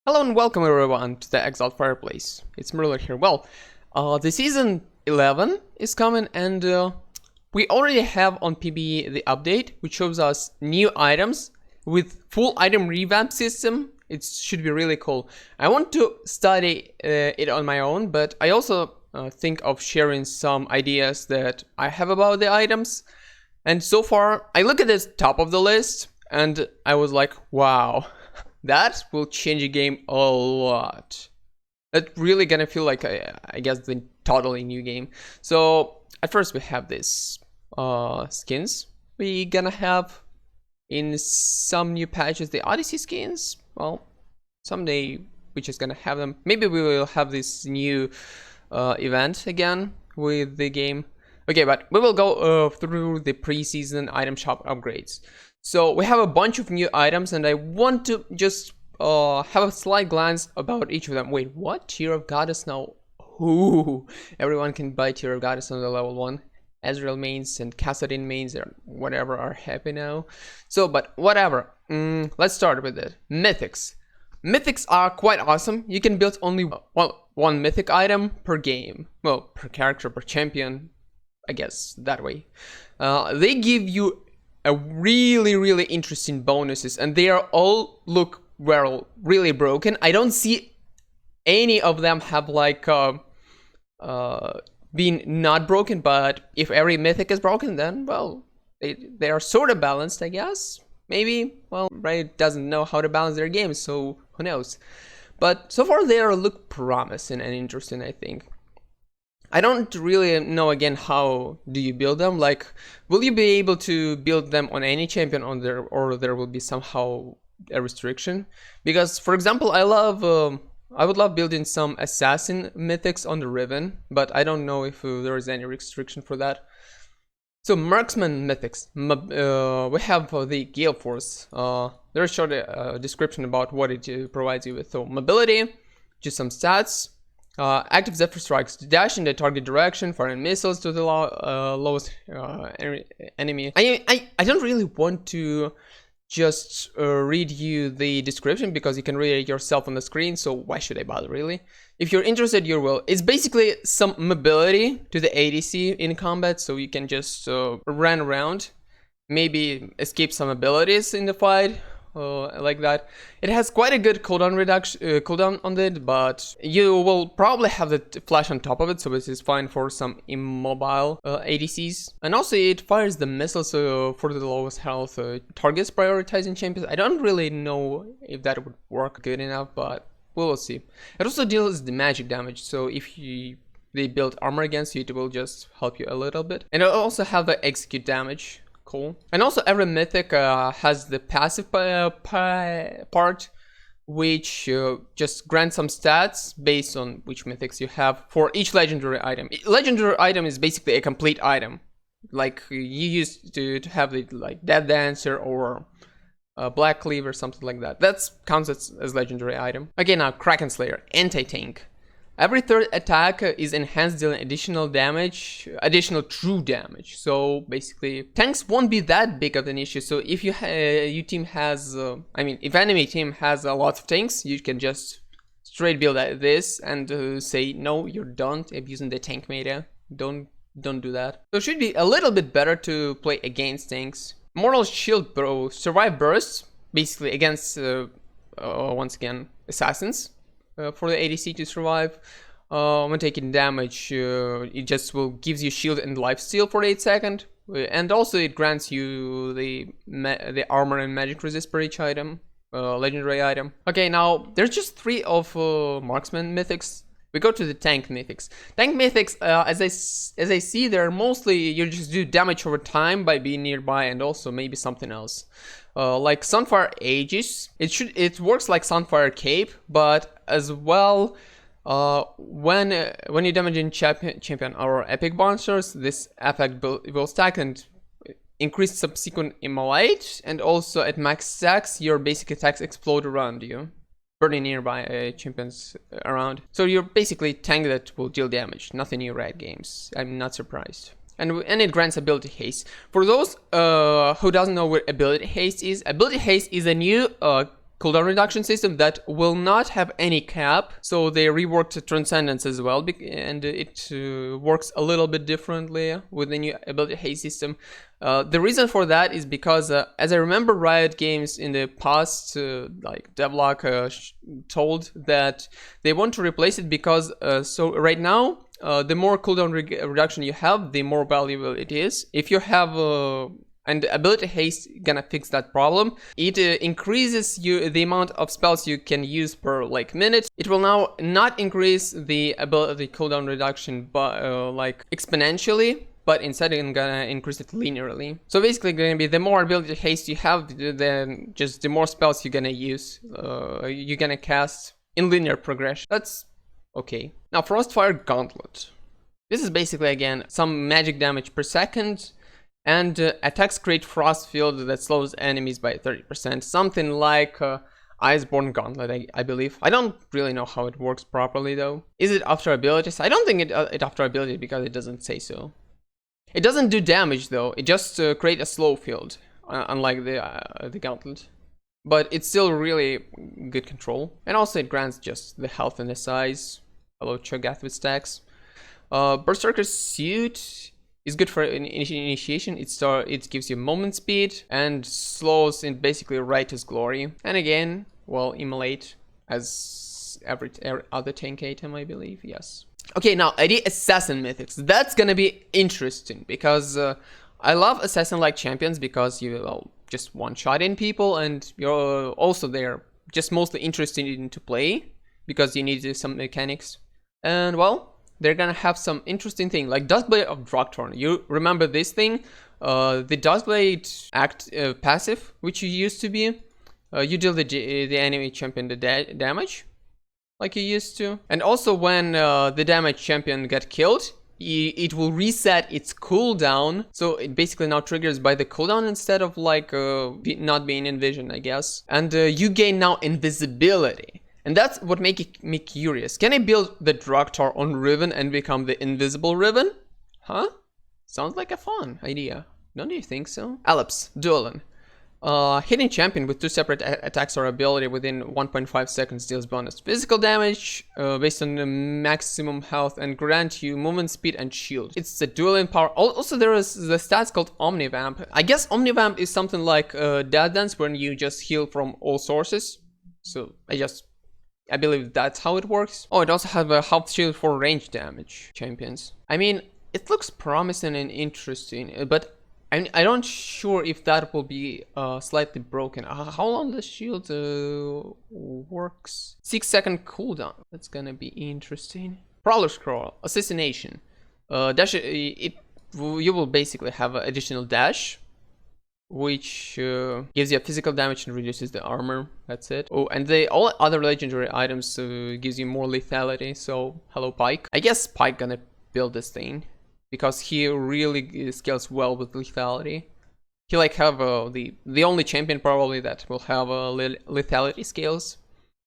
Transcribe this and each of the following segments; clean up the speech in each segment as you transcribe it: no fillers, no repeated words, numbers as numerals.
Hello and welcome everyone to the Exiled Fireplace. It's Meriler here. Well, the season 11 is coming and we already have on PB the update which shows us new items with full item revamp system. It should be really cool. I want to study it on my own, but I also think of sharing some ideas that I have about the items. And so far, I look at the top of the list and I was like, wow. That will change the game a lot. It's really gonna feel like, I guess, the totally new game. So, at first we have this skins. We gonna have in some new patches the Odyssey skins. Well, someday we're just gonna have them. Maybe we will have this new event again with the game. Okay, but we will go through the preseason item shop upgrades. So we have a bunch of new items and I want to just have a slight glance about each of them. Wait, what? Tear of Goddess now? Ooh, everyone can buy Tear of Goddess on the level 1. Ezreal mains and Kassadin mains or whatever are happy now. So, but whatever. Let's start with it. Mythics. Mythics are quite awesome. You can build only one mythic item per game. Well, per character, per champion. I guess that way. They give you a really interesting bonuses and they are all look well really broken. I don't see any of them have like been not broken, but if every mythic is broken, then well they are sort of balanced, I guess. Maybe, well, Riot doesn't know how to balance their games, so who knows. But so far they are look promising and interesting, I think. I don't really know again how do you build them. Like, will you be able to build them on any champion on there, or there will be somehow a restriction? Because, for example, I would love building some assassin mythics on the Riven, but I don't know if there is any restriction for that. So marksman mythics, we have the Gale Force. There's a short description about what it provides you with. So mobility, just some stats. Active Zephyr strikes to dash in the target direction, firing missiles to the lowest enemy. I don't really want to just read you the description because you can read it yourself on the screen, so why should I bother really? If you're interested, you will. It's basically some mobility to the ADC in combat, so you can just run around, maybe escape some abilities in the fight. Like that. It has quite a good cooldown on it, but you will probably have the flash on top of it, so this is fine for some immobile ADCs. And also it fires the missiles for the lowest health targets, prioritizing champions. I don't really know if that would work good enough, but we will see. It also deals the magic damage, so if they build armor against you, it will just help you a little bit. And it also have the execute damage. Cool. And also every mythic has the passive part, which just grants some stats based on which mythics you have for each legendary item. Legendary item is basically a complete item, like you used to have the like Death Dancer or Black Cleave or something like that. That counts as legendary item. Okay, now Kraken Slayer, anti-tank. Every third attack is enhanced, dealing additional damage, additional true damage. So basically, tanks won't be that big of an issue. So if your team has, if enemy team has a lot of tanks, you can just straight build this and say no, you don't abusing the tank meta. Don't do that. So it should be a little bit better to play against tanks. Mortal Shield, bro, survive bursts basically against once again assassins. For the ADC to survive. When taking damage, it just will gives you shield and lifesteal for 8 seconds, and also it grants you the armor and magic resist per each item, legendary item. Okay, now there's just 3 of marksman mythics. We go to the tank mythics. Tank mythics, as I see, they're mostly you just do damage over time by being nearby, and also maybe something else. Like Sunfire Aegis, it works like Sunfire Cape, but as well, when you damage in champion or epic monsters, this effect will stack and increase subsequent immolate, and also at max stacks, your basic attacks explode around you, burning nearby champions around. So you're basically tank that will deal damage. Nothing new Riot games. I'm not surprised. And it grants ability haste. For those who doesn't know what ability haste is a new cooldown reduction system that will not have any cap. So they reworked Transcendence as well, and it works a little bit differently with the new ability haste system. The reason for that is because, as I remember, Riot Games in the past, like Devlock told that they want to replace it because, so right now, the more cooldown reduction you have, the more valuable it is. If you have and ability haste gonna fix that problem. It increases the amount of spells you can use per like minute. It will now not increase the ability cooldown reduction but like exponentially, but instead it's gonna increase it linearly. So basically gonna be the more ability haste you have, then just the more spells you're gonna use, you're gonna cast in linear progression. That's okay. Now Frostfire Gauntlet. This is basically again some magic damage per second, and attacks create frost field that slows enemies by 30%. Something like Iceborne Gauntlet, I believe. I don't really know how it works properly though. Is it after abilities? I don't think it after ability because it doesn't say so. It doesn't do damage though. It just creates a slow field, unlike the Gauntlet. But it's still really good control. And also it grants just the health and the size. Hello, Cho'Gath with stacks. Berserker's Suit is good for initiation. It gives you movement speed and slows in basically Righteous Glory. And again, well, Immolate as every other tank item, I believe. Yes. Okay, now ID Assassin Mythics. That's gonna be interesting because I love Assassin-like champions because you just one-shot in people, and you're also there just mostly interested in to play because you need some mechanics. And well, they're gonna have some interesting thing like Duskblade of Draktorn. You remember this thing? The Duskblade act passive, which you used to be. You deal the enemy champion the damage, like you used to. And also when the damage champion get killed, it will reset its cooldown. So it basically now triggers by the cooldown instead of like not being in vision, I guess. And you gain now invisibility. And that's what makes me curious. Can I build the Draktar on Riven and become the invisible Riven? Huh? Sounds like a fun idea. Don't you think so? Aleps, Dueling. Hitting champion with 2 separate attacks or ability within 1.5 seconds deals bonus physical damage based on the maximum health and grant you movement speed and shield. It's the dueling power. Also there is the stats called Omnivamp. I guess Omnivamp is something like Death Dance when you just heal from all sources. So I believe that's how it works. Oh, it also has a health shield for range damage champions. I mean, it looks promising and interesting, but I'm not sure if that will be slightly broken. How long the shield works? 6-second cooldown. That's gonna be interesting. Prowler Scroll, Assassination. Dash. You will basically have an additional dash, which gives you physical damage and reduces the armor. That's it. Oh, and all other legendary items gives you more lethality. So hello Pike. I guess Pike gonna build this thing because he really scales well with lethality. He like have the only champion probably that will have lethality scales.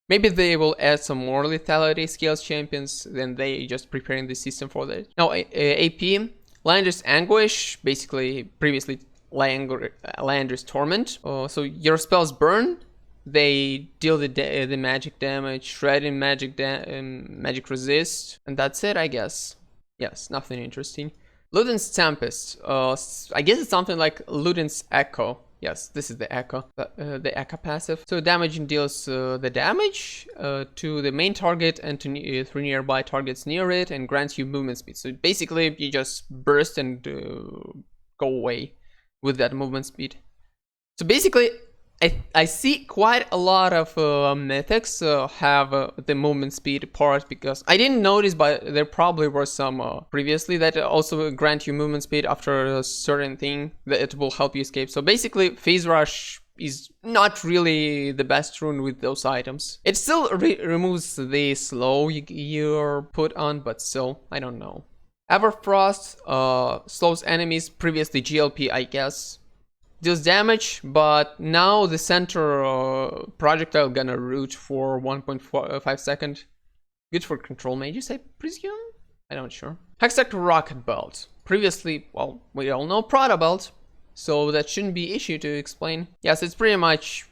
Maybe they will add some more lethality scales champions. Then they just preparing the system for that. Now AP Lander's Anguish, basically previously Lander's Torment. So your spells burn, they deal the magic damage, shredding magic resist, and that's it, I guess. Yes, nothing interesting. Luden's Tempest. I guess it's something like Luden's Echo. Yes, this is the Echo, the Echo passive. So damage deals the damage to the main target and to 3 nearby targets near it, and grants you movement speed. So basically, you just burst and go away with that movement speed. So basically, I see quite a lot of mythics have the movement speed part, because I didn't notice, but there probably were some previously that also grant you movement speed after a certain thing that it will help you escape. So basically, Phase Rush is not really the best rune with those items. It still removes the slow you're put on, but still, I don't know. Everfrost slows enemies, previously GLP, I guess. Deals damage, but now the center projectile gonna root for 1.5 second. Good for control mages, I presume? I'm not sure. Hextech Rocket Belt. Previously, well, we all know Prada Belt, so that shouldn't be issue to explain. Yes, it's pretty much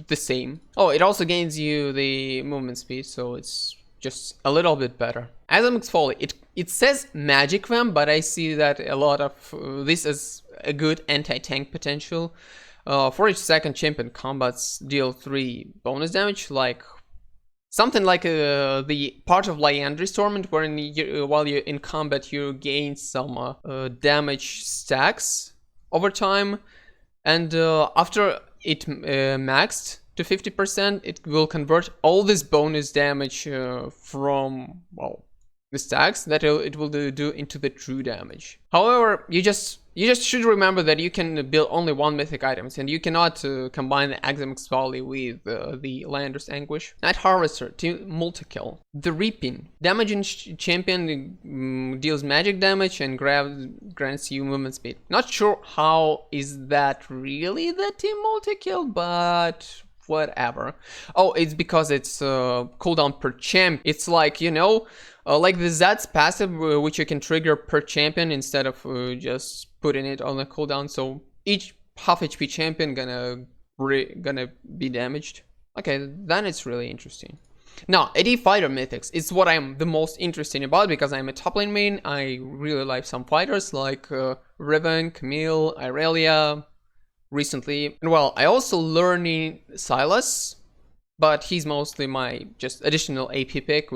the same. Oh, it also gains you the movement speed, so it's just a little bit better. Axiomic's Folly, it says Magic Vamp, but I see that a lot of this is a good anti-tank potential. For each second champion combats deal 3 bonus damage, like something like the part of Liandry's Torment, wherein while you're in combat you gain some damage stacks over time, and after it maxed to 50%, it will convert all this bonus damage from, well, the stacks that it will do into the true damage. However, you just should remember that you can build only 1 mythic items, and you cannot combine the Axiomic's Folly with the Liandry's Anguish. Night Harvester to multi-kill. The Reaping. Damaging champion deals magic damage and grants you movement speed. Not sure how is that really the team multi-kill, but whatever. Oh, it's because it's cooldown per champ. It's like, you know, like the Zed's passive, which you can trigger per champion instead of just putting it on a cooldown. So each half HP champion gonna be damaged. Okay, then it's really interesting. Now, AD fighter mythics is what I'm the most interested about, because I'm a top lane main. I really like some fighters like Riven, Camille, Irelia recently. And well, I also learning Silas, but he's mostly my just additional AP pick,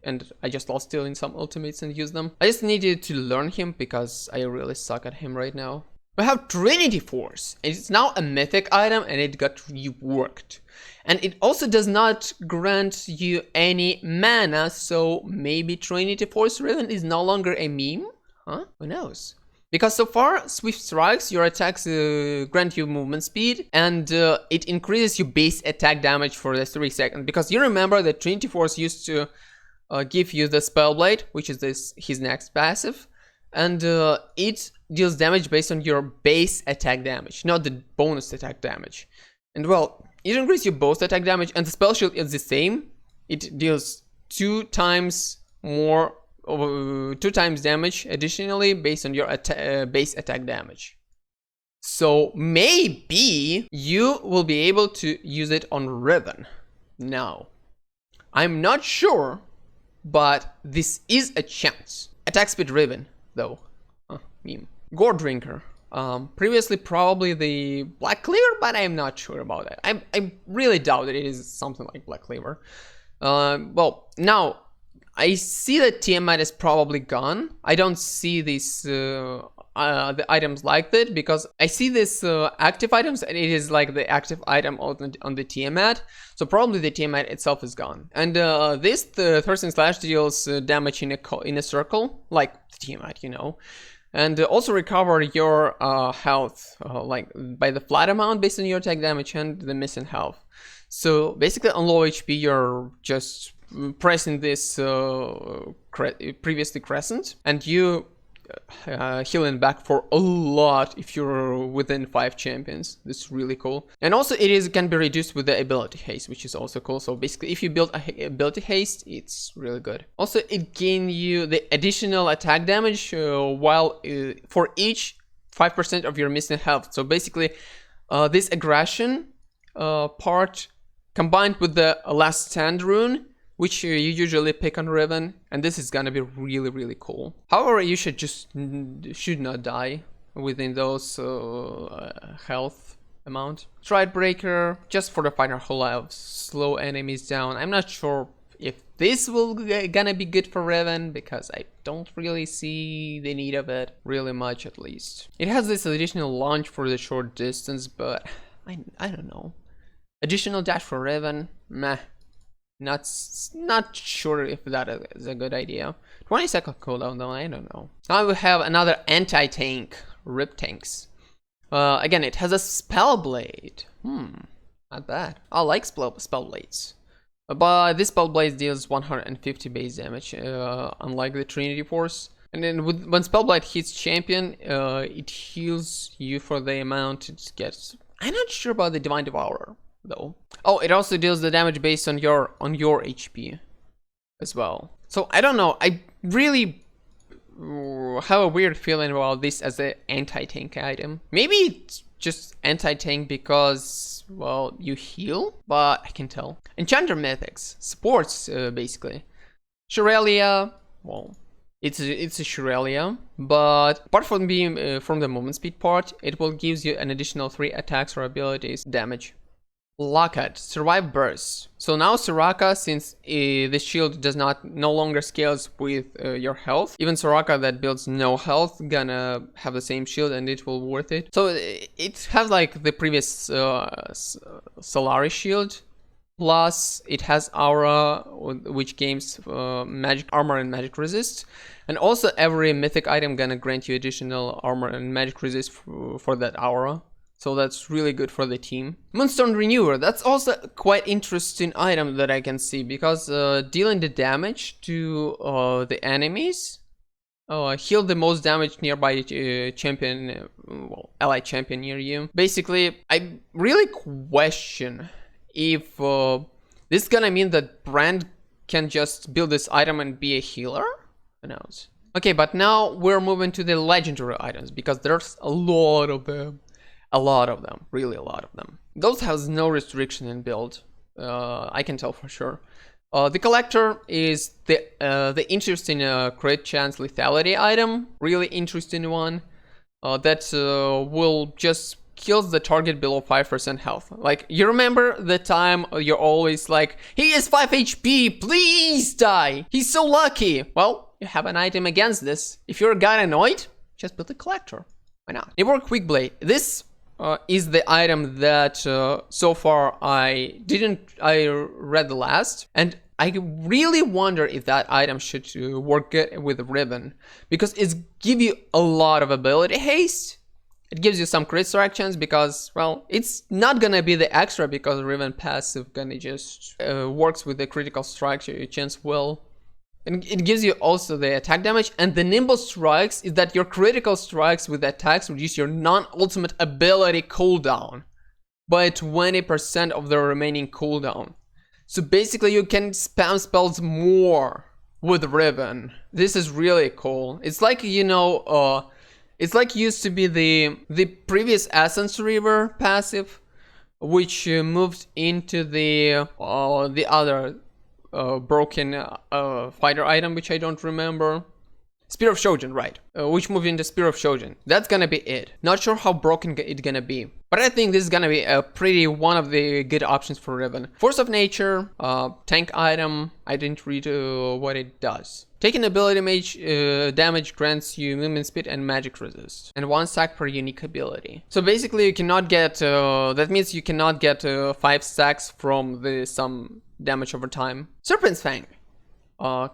and I just lost still in some ultimates and use them. I just needed to learn him because I really suck at him right now. We have Trinity Force. It's now a mythic item and it got reworked. And it also does not grant you any mana, so maybe Trinity Force Riven is no longer a meme? Huh? Who knows? Because so far, Swift Strikes, your attacks grant you movement speed, and it increases your base attack damage for the 3 seconds. Because you remember that Trinity Force used to give you the Spellblade, which is his next passive, and it deals damage based on your base attack damage, not the bonus attack damage. And well, it increases your both attack damage, and the spell shield is the same. It deals 2 times more, 2 times damage additionally based on your base attack damage. So maybe you will be able to use it on Riven. Now, I'm not sure, but this is a chance. Attack speed Riven, though. Meme. Gore Drinker. Previously probably the Black Cleaver, but I'm not sure about that. I really doubt that it is something like Black Cleaver. Well, now, I see that Tiamat is probably gone. I don't see these the items like that, because I see this active items and it is like the active item on the Tiamat. So probably the Tiamat itself is gone. And this Thirsting Slash deals damage in a circle, like the Tiamat, you know. And also recover your health like by the flat amount based on your attack damage and the missing health. So basically on low HP you're just pressing this previously crescent, and you healing back for a lot if you're within 5 champions. This is really cool. And also it can be reduced with the ability haste, which is also cool. So basically if you build a ability haste, it's really good. Also it gains you the additional attack damage while for each 5% of your missing health. So basically this aggression part combined with the last stand rune, which you usually pick on Riven, and this is gonna be really, really cool. However, you should not die within those health amount. Stride Breaker, just for the fighter who have slow enemies down. I'm not sure if this will gonna be good for Riven, because I don't really see the need of it, really much at least. It has this additional launch for the short distance, but I don't know. Additional dash for Riven, meh. Not sure if that is a good idea. 20-second cooldown though, I don't know. Now we have another anti-tank, Rip Tanks. Again, it has a Spellblade. Not bad. I like Spellblades. But this Spellblade deals 150 base damage, unlike the Trinity Force. And then when Spellblade hits champion, it heals you for the amount it gets. I'm not sure about the Divine Devourer though. Oh, it also deals the damage based on your HP as well. So I don't know. I really have a weird feeling about this as an anti-tank item. Maybe it's just anti-tank because well, you heal, but I can tell. Enchanter Mythics, supports basically. Shirelia, well, it's a Shirelia, but apart from being from the movement speed part, it will give you an additional 3 attacks or abilities damage. Lockout, survive burst. So now Soraka, since the shield does no longer scales with your health, even Soraka that builds no health gonna have the same shield and it will worth it. So it has like the previous Solaris shield, plus it has aura, which gains magic armor and magic resist, and also every mythic item gonna grant you additional armor and magic resist for that aura. So that's really good for the team. Moonstone Renewer, that's also quite interesting item that I can see, because dealing the damage to the enemies, heal the most damage nearby champion, well, allied champion near you. Basically, I really question if this is gonna mean that Brand can just build this item and be a healer? Who knows? Okay, but now we're moving to the legendary items, because there's a lot of them. Really a lot of them. Those has no restriction in build, I can tell for sure. The collector is the interesting crit chance lethality item, really interesting one, that will just kills the target below 5% health. Like, you remember the time you're always like, he is 5 HP, please die, he's so lucky. Well, you have an item against this. If you're a guy annoyed, just build a collector. Why not? Rework Quick Blade. This is the item that so far I read the last, and I really wonder if that item should work good with Riven, because it's give you a lot of ability haste. It gives you some crit strike chance, because, well, it's not gonna be the extra, because Riven passive gonna just works with the critical strike chance well. And it gives you also the attack damage, and the nimble strikes is that your critical strikes with attacks reduce your non-ultimate ability cooldown by 20% of the remaining cooldown. So basically you can spam spells more with Riven. This is really cool. It's like, you know, it's like used to be the previous Essence Reaver passive, which moved into the other broken fighter item, which I don't remember. Spear of Shojin, right? Which moved into Spear of Shojin. That's gonna be it. Not sure how broken it's gonna be, but I think this is gonna be a pretty one of the good options for Riven. Force of Nature, tank item. I didn't read what it does. Taking ability damage grants you movement speed and magic resist, and 1 stack per unique ability. So basically you cannot get, that means you cannot get 5 stacks from some damage over time. Serpent's Fang.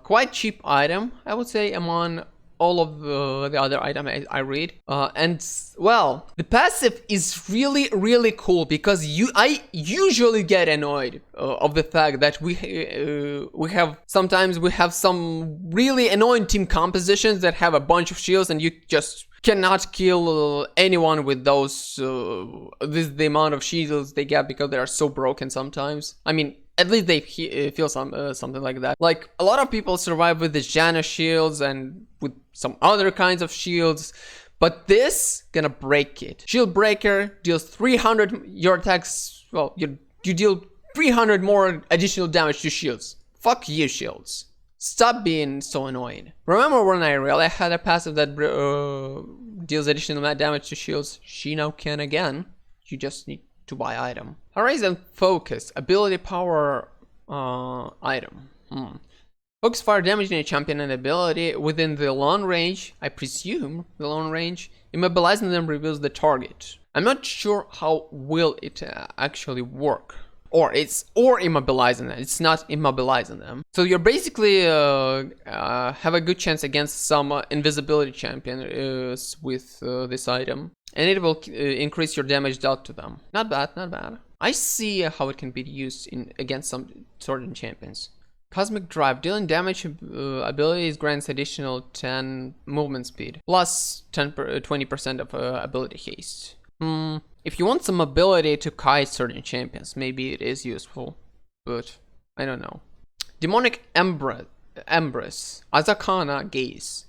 Quite cheap item, I would say, among all of the other items I read. And, well, the passive is really cool, because I usually get annoyed of the fact that sometimes we have some really annoying team compositions that have a bunch of shields, and you just cannot kill anyone with those, the amount of shields they get, because they are so broken sometimes. I mean, at least they feel something like that. Like, a lot of people survive with the Janna shields and with some other kinds of shields, but this gonna break it. Shield Breaker deals 300, your attacks, well, you deal 300 more additional damage to shields. Fuck you, shields. Stop being so annoying. Remember when I really had a passive that deals additional damage to shields? She now can again. You just need to buy item. Horizon Focus, ability power item. Focus fire damaging a champion and ability within the long range, I presume the long range. Immobilizing them reveals the target. I'm not sure how will it actually work. Or immobilizing them. It's not immobilizing them. So you're basically have a good chance against some invisibility champions with this item. And it will increase your damage dealt to them. Not bad, not bad. I see how it can be used against some certain champions. Cosmic Drive, dealing damage abilities grants additional 10 movement speed, plus 20% of ability haste. If you want some ability to kite certain champions, maybe it is useful, but I don't know. Demonic Embrace, Azakana Gaze.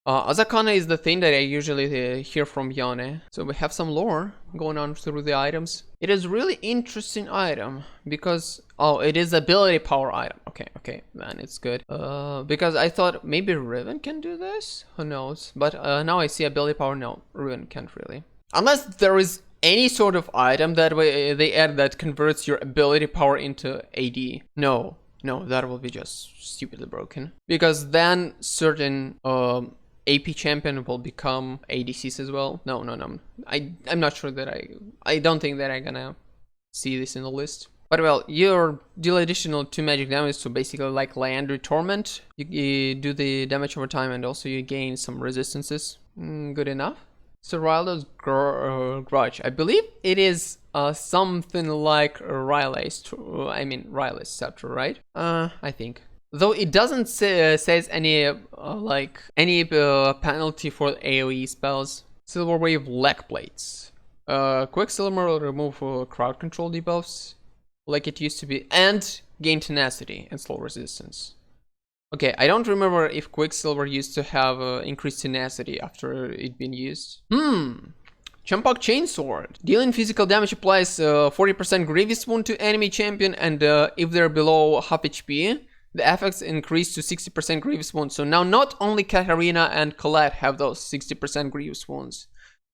Azakana is the thing that I usually hear from Yone. So we have some lore going on through the items. It is really interesting item because it is ability power item. Okay, then it's good. Because I thought maybe Riven can do this. Who knows? But now I see ability power. No, Riven can't really. Unless there is any sort of item that they add that converts your ability power into AD. No, that will be just stupidly broken. Because then certain AP champion will become ADCs as well. No. I'm not sure that I don't think that I'm gonna see this in the list. But well, you deal additional 2 magic damage, so basically like Leandry Torment. You do the damage over time and also you gain some resistances. Good enough. Soraka's Grudge. I believe it is something like Riley's Scepter, right? I think. Though it doesn't says any penalty for AoE spells. Silver Wave Leg Blades. Quicksilver will remove crowd control debuffs like it used to be, and gain tenacity and slow resistance. Okay, I don't remember if Quicksilver used to have increased tenacity after it been used. Champak Chainsword. Dealing physical damage applies 40% grievous wound to enemy champion, and if they're below half HP, the effects increase to 60% grievous wounds. So now not only Katarina and Colette have those 60% grievous wounds.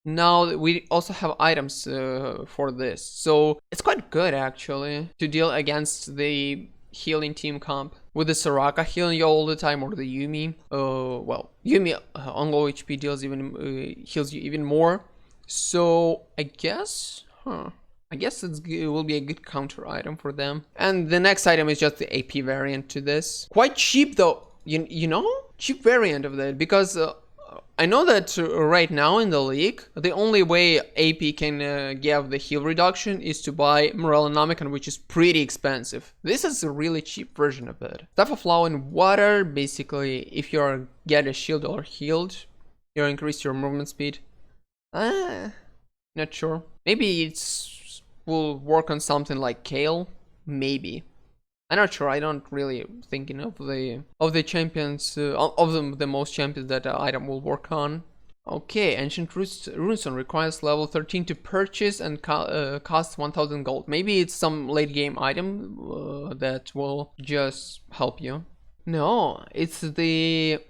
Now we also have items for this. So it's quite good actually to deal against the healing team comp. With the Soraka healing you all the time, or the Yuumi. Yuumi on low HP deals heals you even more. So I guess, it will be a good counter item for them. And the next item is just the AP variant to this. Quite cheap though, you know? Cheap variant of that, because I know that right now in the league, the only way AP can give the heal reduction is to buy Meriler, which is pretty expensive. This is a really cheap version of it. Staff of Law and Water, basically, if you get a shield or healed, you increase your movement speed. Not sure. Maybe it will work on something like Kale. Maybe. I'm not sure. I don't really thinking of the champions of the most champions that item will work on. Okay, Ancient Runestone requires level 13 to purchase and costs 1000 gold. Maybe it's some late game item that will just help you. No, it's the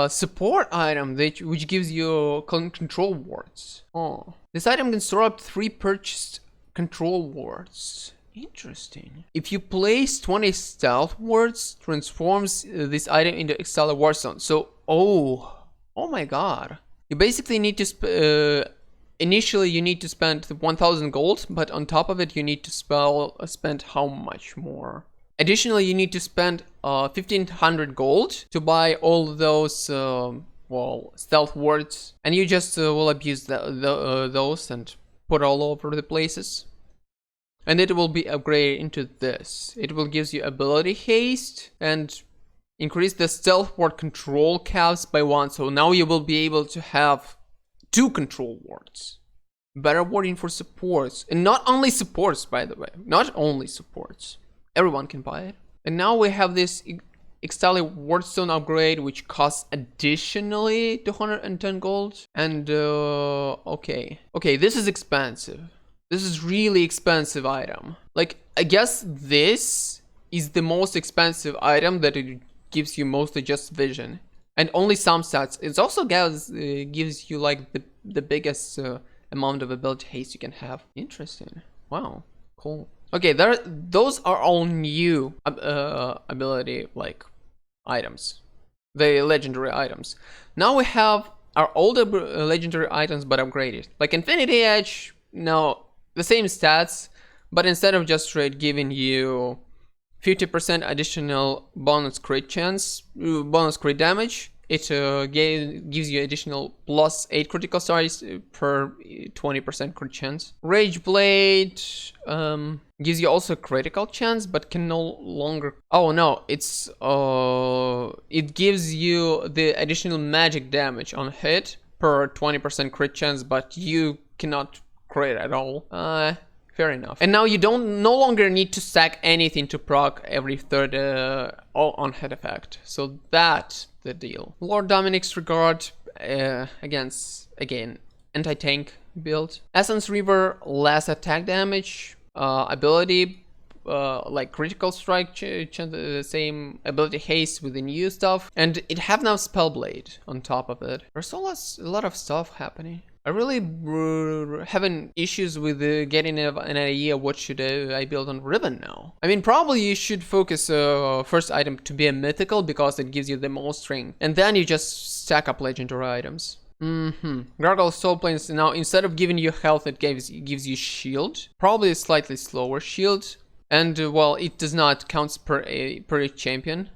support item which gives you control wards. Oh, this item can store up to 3 purchased control wards. Interesting. If you place 20 stealth wards, transforms this item into Exile Wardstone. So, oh my god. You basically need to initially you need to spend 1000 gold, but on top of it you need to spend how much more? Additionally, you need to spend 1500 gold to buy all those stealth wards, and you just will abuse those and put all over the places. And it will be upgraded into this. It will give you ability haste and increase the stealth ward control caps by 1. So now you will be able to have 2 control wards. Better warding for supports. And not only supports, by the way. Not only supports. Everyone can buy it. And now we have this Hextech Wardstone Upgrade, which costs additionally 210 gold. And okay, this is expensive. This is really expensive item. Like, I guess this is the most expensive item that it gives you mostly just vision. And only some stats. It also gives you like the biggest amount of ability haste you can have. Interesting. Wow, cool. Okay, those are all new ability like items. The legendary items. Now we have our older legendary items but upgraded. Like Infinity Edge, now the same stats, but instead of just straight giving you 50% additional bonus crit chance, bonus crit damage, it gives you additional plus 8 critical strikes per 20% crit chance. Rageblade gives you also critical chance, but can no longer. Oh no, it gives you the additional magic damage on hit per 20% crit chance, but you cannot crit at all. 50% fair enough. And now you no longer need to stack anything to proc every third on head effect. So that's the deal. Lord Dominic's Regard again, anti-tank build. Essence Reaver, less attack damage, ability like critical strike, the same ability haste with the new stuff, and it have now Spellblade on top of it. There's a lot of stuff happening. I really having issues with getting an idea what should I build on Riven now. I mean, probably you should focus first item to be a mythical because it gives you the most strength, and then you just stack up legendary items. Gargoyle Soul Planes now, instead of giving you health, it gives you shield, probably a slightly slower shield, and well, it does not count per each champion,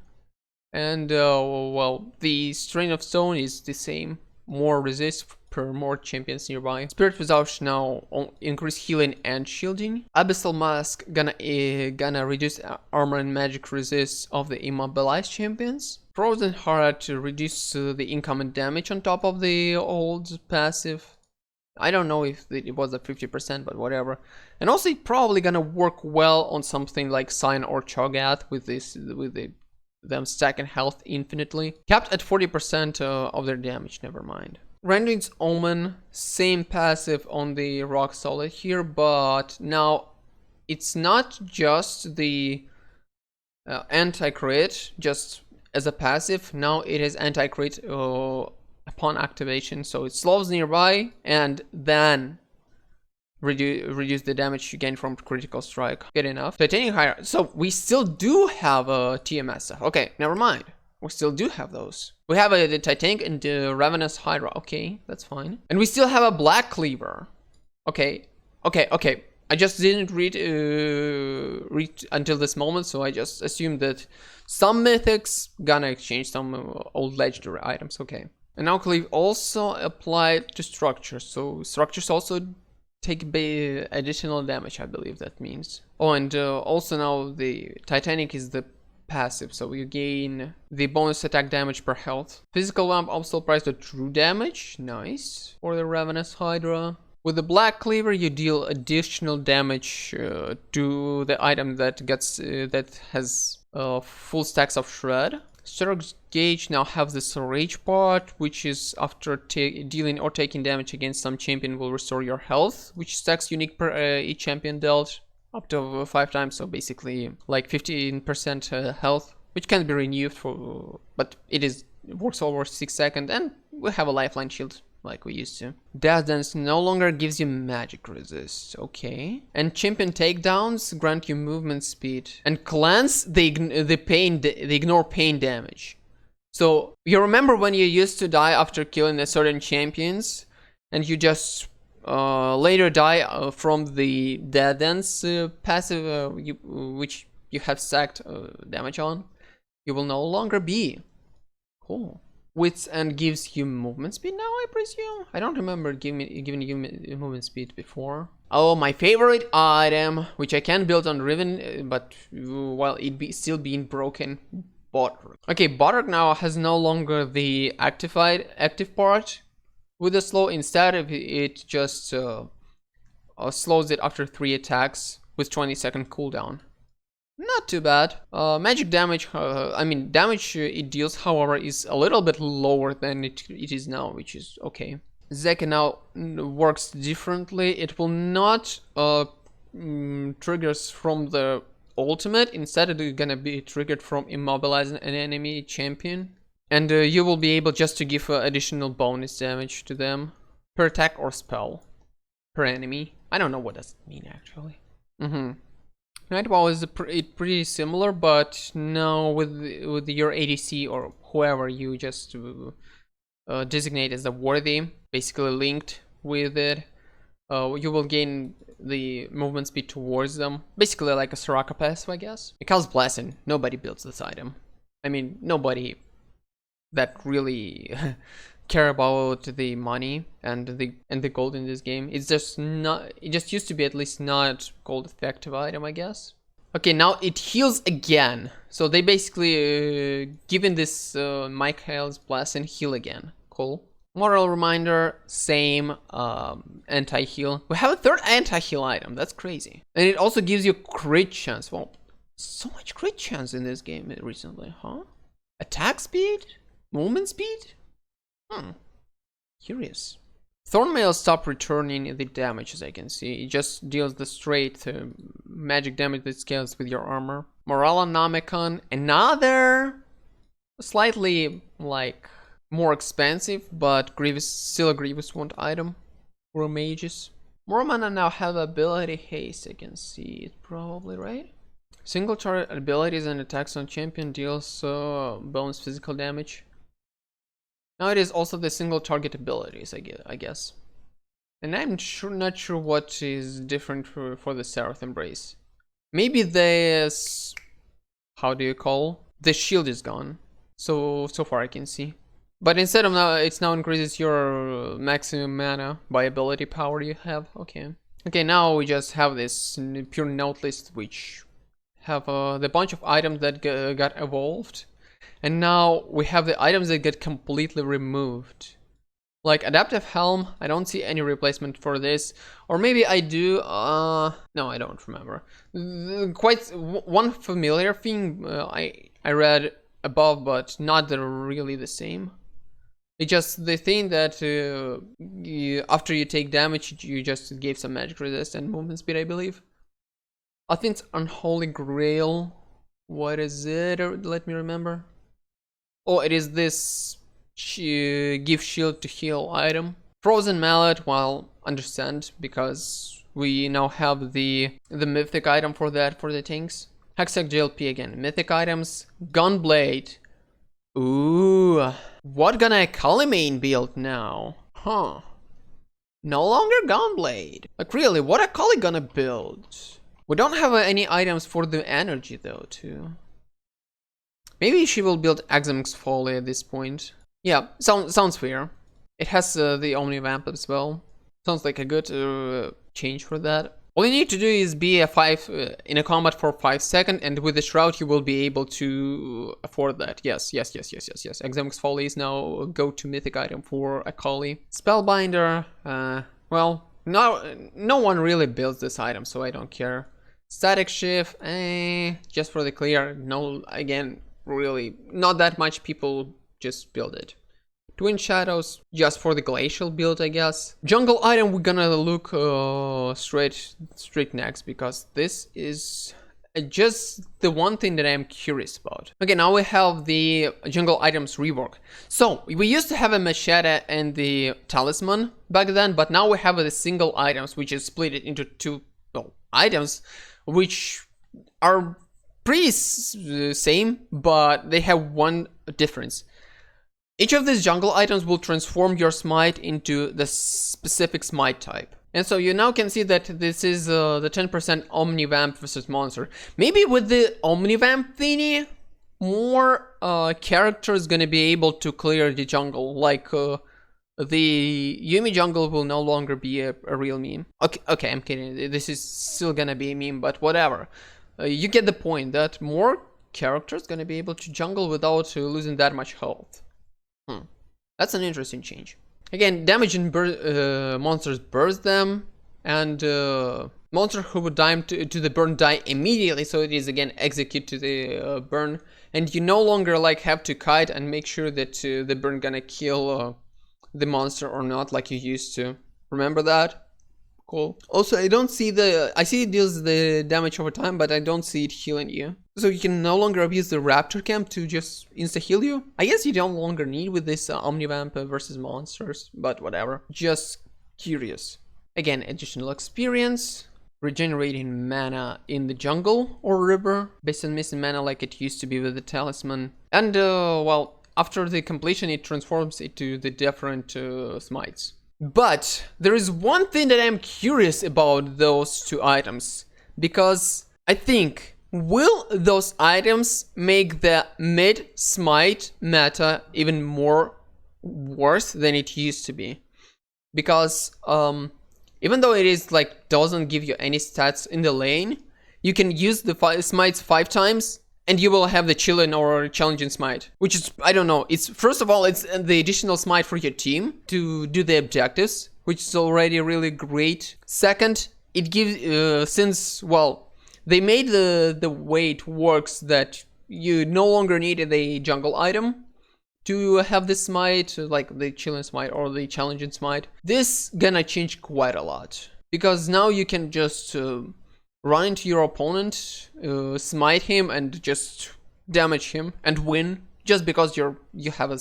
and well, the Strain of Stone is the same, more resist per more champions nearby. Spirit Visage now increase healing and shielding. Abyssal Mask gonna reduce armor and magic resist of the immobilized champions. Frozen Heart to reduce the incoming damage on top of the old passive. I don't know if it was at 50%, but whatever. And also it's probably gonna work well on something like Sign or Cho'Gath with them stacking health infinitely. Capped at 40% of their damage, never mind. Renduin's Omen, same passive on the Rock Solid here, but now it's not just the anti-crit, just as a passive. Now it is anti-crit upon activation, so it slows nearby and then reduce the damage you gain from critical strike. Good enough. Titanium Hydra. So we still do have a TMS. Okay, never mind. We still do have those. We have the Titanic and the Ravenous Hydra. Okay, that's fine. And we still have a Black Cleaver. Okay. I just didn't read until this moment, so I just assumed that some mythics gonna exchange some old legendary items. Okay. And now Cleave also applied to structures. So structures also take additional damage, I believe that means. Oh, and also now the Titanic is the passive, so you gain the bonus attack damage per health. Physical Lamp also applies to true damage. Nice. For the Ravenous Hydra. With the Black Cleaver, you deal additional damage to the item that gets that has full stacks of Shred. Sterok's Gauge now have this Rage part, which is after dealing or taking damage against some champion will restore your health, which stacks unique per each champion dealt up to 5 times, so basically like 15% health, which can be renewed for, but it works over 6 seconds, and we have a lifeline shield like we used to. Death Dance no longer gives you magic resist, okay. And champion takedowns grant you movement speed. And clans, they ignore pain damage. So you remember when you used to die after killing a certain champions, and you just later die from the Death Dance passive, which you have stacked damage on, you will no longer be. Cool. Wits and gives you movement speed now, I presume? I don't remember giving you movement speed before. Oh, my favorite item, which I can build on Riven, but while it still being broken, Bodruk. Okay, Bodruk now has no longer the active part with the slow. Instead of it just slows it after 3 attacks with 20-second cooldown. Not too bad. Magic damage, damage it deals, however, is a little bit lower than it is now, which is okay. Zeke now works differently. It will not triggers from the ultimate. Instead, it is gonna be triggered from immobilizing an enemy champion. And you will be able just to give additional bonus damage to them per attack or spell per enemy. I don't know what does it mean actually. Nightwall is pretty similar, but now with your ADC or whoever you just designate as the worthy, basically linked with it, you will gain the movement speed towards them, basically like a Soraka passive, I guess. Mikhail's Blessing, nobody builds this item. I mean, nobody that really care about the money and the gold in this game. It's just not, it just used to be at least not gold effective item, I guess. Okay, now it heals again, so they basically given this Mikhail's Blessing heal again. Cool. Moral reminder, same anti-heal. We have a third anti-heal item, that's crazy. And it also gives you crit chance. Well, so much crit chance in this game recently, huh? Attack speed? Movement speed? Curious. Thornmail stopped returning the damage, as I can see. It just deals the straight magic damage that scales with your armor. Moralanomicon, another slightly like more expensive, but still a grievous want item for mages. More mana now have ability haste, I can see it probably, right? Single target abilities and attacks on champion deals bonus physical damage. Now it is also the single target abilities, I guess. And I'm not sure what is different for the Seraph Embrace. Maybe this, how do you call? The shield is gone. So far I can see. But instead of now, it now increases your maximum mana by ability power you have. Okay. Okay, now we just have this pure note list, which have the bunch of items that got evolved. And now we have the items that get completely removed. Like Adaptive Helm, I don't see any replacement for this. Or maybe I do, no, I don't remember. Quite one familiar thing I read above, but not really the same. It's just the thing that after you take damage, you just gave some magic resist and movement speed, I believe. I think it's Unholy Grail. What is it? Let me remember. Oh, it is this give shield to heal item. Frozen Mallet, well, understand, because we now have the mythic item for that, for the tanks. Hextech JLP again. Mythic items. Gunblade. Ooh. What gonna Akali main build now? Huh. No longer Gunblade. Like really, what Akali gonna build? We don't have any items for the energy though, too. Maybe she will build Axamix Folly at this point. Yeah, sounds fair. It has the Omnivamp as well. Sounds like a good change for that. All you need to do is be in a combat for 5 seconds, and with the Shroud you will be able to afford that. Yes. Axamix Folly is now go-to mythic item for Akali. Spellbinder, well, no one really builds this item, so I don't care. Static Shift, just for the clear, no, again, really, not that much people just build it. Twin Shadows, just for the glacial build, I guess. Jungle item, we're gonna look straight next, because this is just the one thing that I'm curious about. Okay, now we have the jungle items rework. So, we used to have a machete and the talisman back then, but now we have the single items, which is split into two items, which are pretty same, but they have one difference. Each of these jungle items will transform your smite into the specific smite type. And so you now can see that this is the 10% Omnivamp versus monster. Maybe with the Omnivamp thingy, more characters gonna be able to clear the jungle. Like the Yuumi jungle will no longer be a real meme. Okay, I'm kidding. This is still gonna be a meme, but whatever. You get the point that more characters gonna be able to jungle without losing that much health. That's an interesting change. Again, damaging monsters burst them, and monsters who would die to the burn die immediately, so it is again execute to the burn, and you no longer like have to kite and make sure that the burn gonna kill the monster or not like you used to. Remember that? Cool. Also, I see it deals the damage over time, but I don't see it healing you. So you can no longer abuse the Raptor Camp to just insta-heal you? I guess you don't longer need with this Omnivamp versus monsters, but whatever. Just curious. Again, additional experience. Regenerating mana in the jungle or river, based on missing mana like it used to be with the talisman. And, well, after the completion it transforms into the different smites. But there is one thing that I'm curious about those two items, because I think, will those items make the mid smite meta even more worse than it used to be? Because even though it is like doesn't give you any stats in the lane, you can use the smites 5 times and you will have the chilling or challenging smite, which is, I don't know, it's first of all, it's the additional smite for your team to do the objectives, which is already really great. Second, it gives, since, well, they made the way it works that you no longer need a jungle item to have the smite, like the chilling smite or the challenging smite. This gonna change quite a lot, because now you can just run into your opponent, smite him, and just damage him and win just because you have a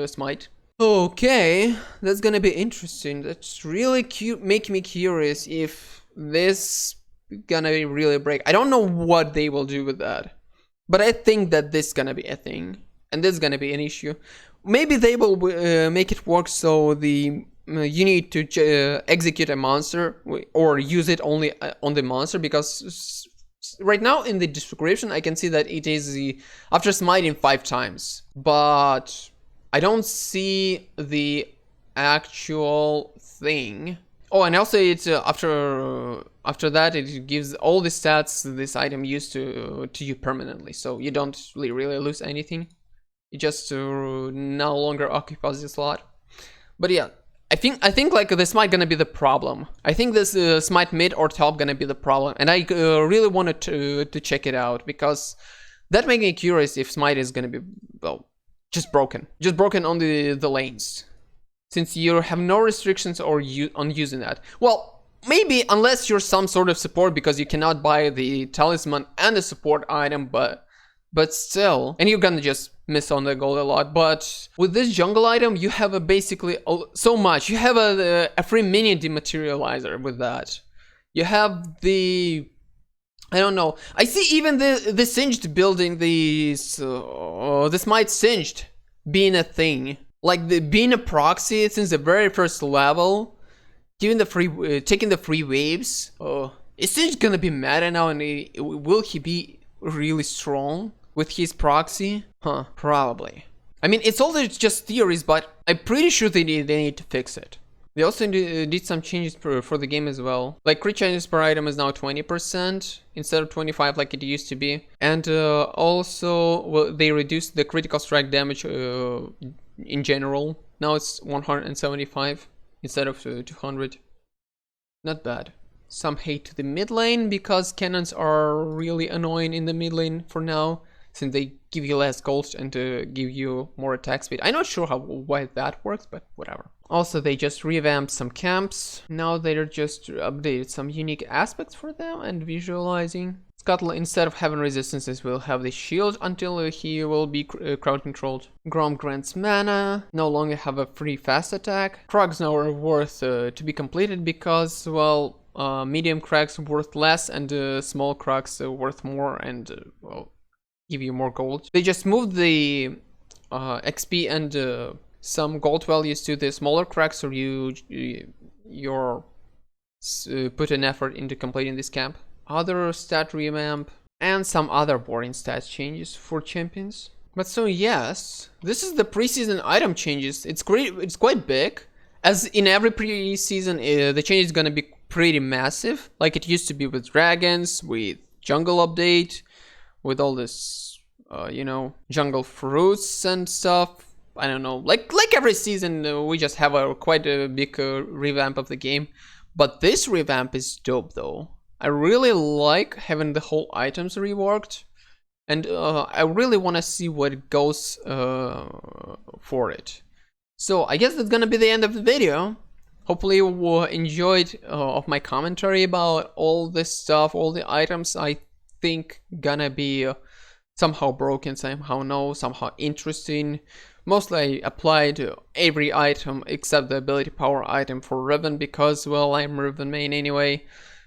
smite. Okay, that's gonna be interesting. That's really cute. Make me curious if this gonna really break. I don't know what they will do with that, but I think that this is gonna be a thing, and this is gonna be an issue. Maybe they will make it work so the you need to execute a monster or use it only on the monster, because right now in the description I can see that it is after smiting 5 times, but I don't see the actual thing. Oh, and also it's after that it gives all the stats this item used to you permanently, so you don't really lose anything. It just no longer occupies the slot. But yeah, I think like the smite gonna be the problem. I think this smite mid or top gonna be the problem, and I really wanted to check it out, because that makes me curious if smite is gonna be, well, just broken on the lanes, since you have no restrictions on using that. Well, maybe unless you're some sort of support, because you cannot buy the talisman and the support item, but still, and you're gonna just miss on the gold a lot. But with this jungle item, you have a basically so much. You have a free minion dematerializer with that. You have the, I don't know. I see even the singed building, this might singed being a thing, like being a proxy since the very first level, giving the free taking the free waves. Is singed gonna be meta now, and will he be really strong with his proxy? Huh, probably. I mean, it's all just theories, but I'm pretty sure they need to fix it. They also did some changes for the game as well. Like, crit chances per item is now 20% instead of 25 like it used to be. And also, well, they reduced the critical strike damage in general. Now it's 175 instead of 200. Not bad. Some hate to the mid lane because cannons are really annoying in the mid lane for now, since they give you less gold and give you more attack speed. I'm not sure why that works, but whatever. Also, they just revamped some camps. Now they're just updated some unique aspects for them and visualizing. Scuttle, instead of having resistances, will have the shield until he will be crowd controlled. Grom grants mana, no longer have a free fast attack. Krugs now are worth to be completed because, well, medium cracks worth less and small cracks worth more and, well, give you more gold. They just moved the XP and some gold values to the smaller cracks, so you're put an effort into completing this camp. Other stat revamp and some other boring stats changes for champions. But so yes, this is the preseason item changes. It's great. It's quite big. As in every preseason, the change is gonna be pretty massive, like it used to be with dragons, with jungle update, with all this, you know, jungle fruits and stuff. I don't know, like every season, we just have quite a big revamp of the game. But this revamp is dope, though. I really like having the whole items reworked, and I really want to see what goes for it. So I guess that's gonna be the end of the video. Hopefully you enjoyed of my commentary about all this stuff, all the items I think gonna be somehow broken, somehow no, somehow interesting. Mostly I applied every item except the ability power item for Riven because, well, I'm Riven main anyway.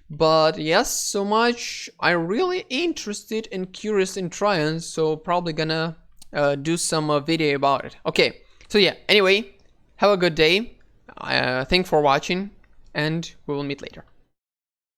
But yes, so much. I'm really interested and curious in trying, so probably gonna do some video about it. Okay, so yeah, anyway, have a good day. Thanks for watching, and we will meet later.